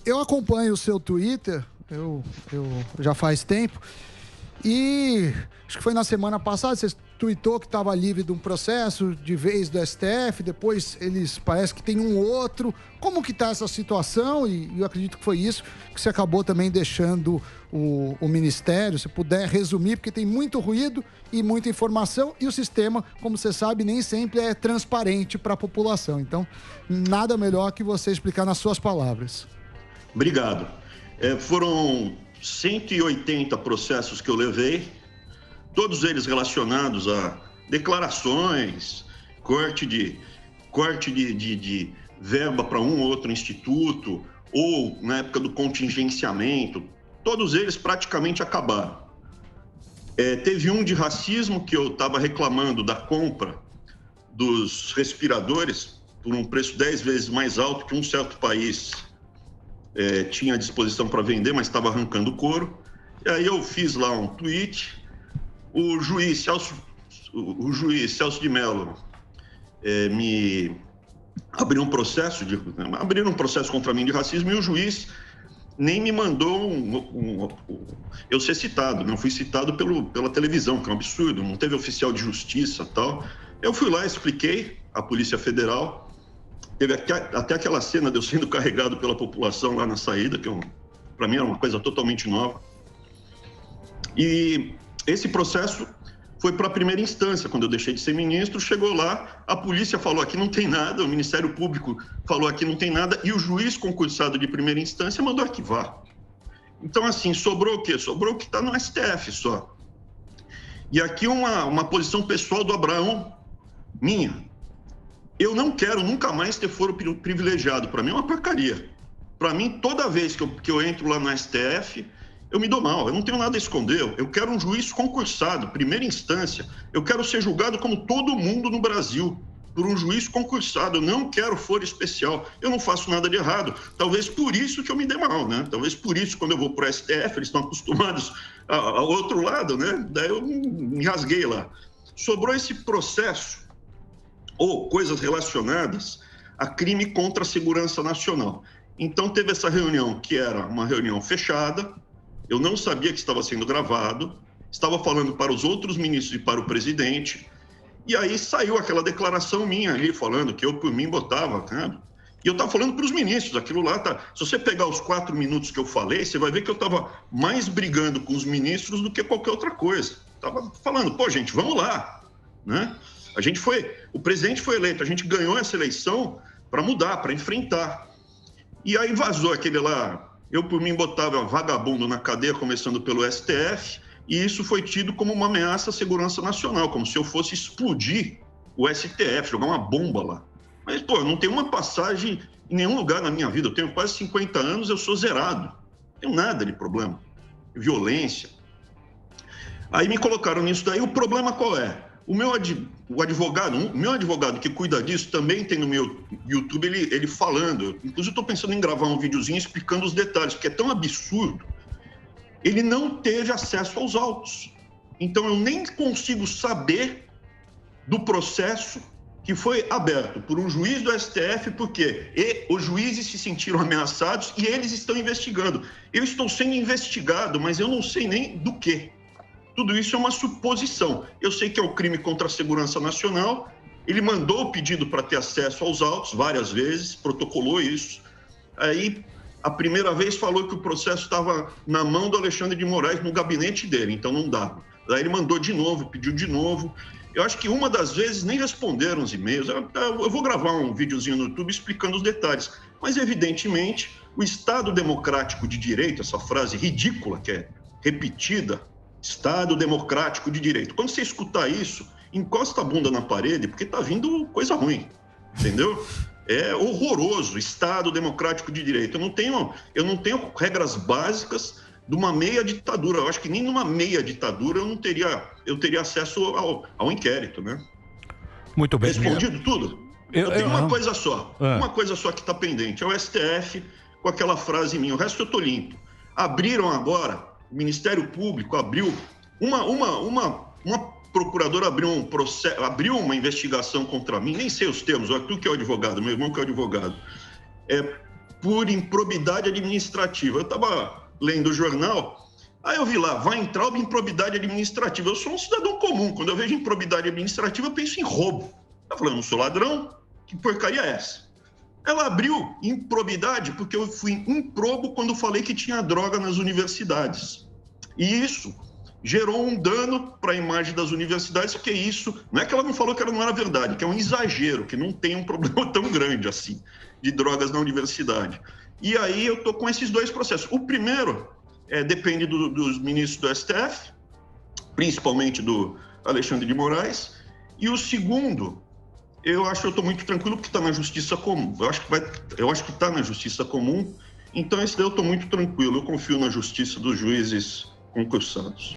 Eu acompanho o seu Twitter, eu já faz tempo, e acho que foi na semana passada, você tweetou que estava livre de um processo de vez do STF, depois eles parece que tem um outro. Como que está essa situação? E eu acredito que foi isso que você acabou também deixando o Ministério, se puder resumir, porque tem muito ruído e muita informação, e o sistema, como você sabe, nem sempre é transparente para a população. Então, nada melhor que você explicar nas suas palavras. Obrigado. Foram 180 processos que eu levei, todos eles relacionados a declarações, corte de verba para um ou outro instituto, ou na época do contingenciamento, todos eles praticamente acabaram. Teve um de racismo que eu estava reclamando da compra dos respiradores por um preço 10 vezes mais alto que um certo país tinha à disposição para vender, mas estava arrancando couro. E aí eu fiz lá um tweet. O juiz Celso de Mello me abriu um processo contra mim de racismo, e o juiz nem me mandou eu ser citado, não fui citado pela televisão, que é um absurdo, não teve oficial de justiça e tal. Eu fui lá, expliquei à Polícia Federal, teve até aquela cena de eu sendo carregado pela população lá na saída, que para mim era uma coisa totalmente nova. E esse processo foi para a primeira instância, quando eu deixei de ser ministro, chegou lá, a polícia falou aqui não tem nada, o Ministério Público falou aqui não tem nada, e o juiz concursado de primeira instância mandou arquivar. Então, assim, sobrou o quê? Sobrou o que está no STF só. E aqui uma posição pessoal do Abraão, minha. Eu não quero nunca mais ter foro privilegiado, para mim é uma porcaria. Para mim, toda vez que eu entro lá no STF, eu me dou mal, eu não tenho nada a esconder. Eu quero um juiz concursado, primeira instância. Eu quero ser julgado como todo mundo no Brasil, por um juiz concursado. Eu não quero foro especial. Eu não faço nada de errado. Talvez por isso que eu me dê mal, né? Talvez por isso, quando eu vou para o STF, eles estão acostumados ao outro lado, né? Daí eu me rasguei lá. Sobrou esse processo, ou coisas relacionadas a crime contra a segurança nacional. Então, teve essa reunião, que era uma reunião fechada. Eu não sabia que estava sendo gravado, estava falando para os outros ministros e para o presidente, e aí saiu aquela declaração minha ali, falando que eu, por mim, botava, cara. E eu estava falando para os ministros, aquilo lá tá... Se você pegar os 4 minutos que eu falei, você vai ver que eu estava mais brigando com os ministros do que qualquer outra coisa. Estava falando, pô, gente, vamos lá, né? O presidente foi eleito, a gente ganhou essa eleição para mudar, para enfrentar. E aí vazou aquele lá... Eu, por mim, botava vagabundo na cadeia, começando pelo STF, e isso foi tido como uma ameaça à segurança nacional, como se eu fosse explodir o STF, jogar uma bomba lá. Mas, pô, não tem uma passagem em nenhum lugar na minha vida. Eu tenho quase 50 anos, eu sou zerado. Não tenho nada de problema. Violência. Aí me colocaram nisso daí. O problema qual é? O meu advogado que cuida disso também tem no meu YouTube ele falando. Inclusive, estou pensando em gravar um videozinho explicando os detalhes, porque é tão absurdo. Ele não teve acesso aos autos. Então, eu nem consigo saber do processo que foi aberto por um juiz do STF, porque os juízes se sentiram ameaçados e eles estão investigando. Eu estou sendo investigado, mas eu não sei nem do quê. Tudo isso é uma suposição. Eu sei que é um crime contra a segurança nacional. Ele mandou o pedido para ter acesso aos autos várias vezes, protocolou isso. Aí, a primeira vez falou que o processo estava na mão do Alexandre de Moraes, no gabinete dele, então não dava. Daí ele mandou de novo, pediu de novo. Eu acho que uma das vezes nem responderam os e-mails. Eu vou gravar um videozinho no YouTube explicando os detalhes. Mas, evidentemente, o Estado Democrático de Direito, essa frase ridícula que é repetida, Estado Democrático de Direito. Quando você escutar isso, encosta a bunda na parede, porque está vindo coisa ruim, entendeu? É horroroso, Estado Democrático de Direito. Eu não tenho regras básicas de uma meia ditadura. Eu acho que nem numa meia ditadura eu teria acesso ao inquérito, né? Muito bem. Respondido tudo? Eu tenho uma coisa só, uma coisa só que está pendente, é o STF com aquela frase minha, o resto eu estou limpo. Abriram agora... O Ministério Público abriu uma procuradora abriu uma investigação contra mim, nem sei os termos, tu que é o advogado, meu irmão que é o advogado, por improbidade administrativa. Eu estava lendo o jornal, aí eu vi lá, Weintraub, improbidade administrativa. Eu sou um cidadão comum, quando eu vejo improbidade administrativa, eu penso em roubo. Ela falou, eu não sou ladrão, que porcaria é essa? Ela abriu improbidade porque eu fui improbo quando falei que tinha droga nas universidades. E isso gerou um dano para a imagem das universidades, porque isso, não é que ela não falou que não era verdade, que é um exagero, que não tem um problema tão grande assim, de drogas na universidade. E aí eu estou com esses dois processos. O primeiro depende dos ministros do STF, principalmente do Alexandre de Moraes, e o segundo, eu acho que eu estou muito tranquilo porque está na Justiça Comum. Eu acho que está na Justiça Comum, então esse daí eu estou muito tranquilo, eu confio na justiça dos juízes concursados.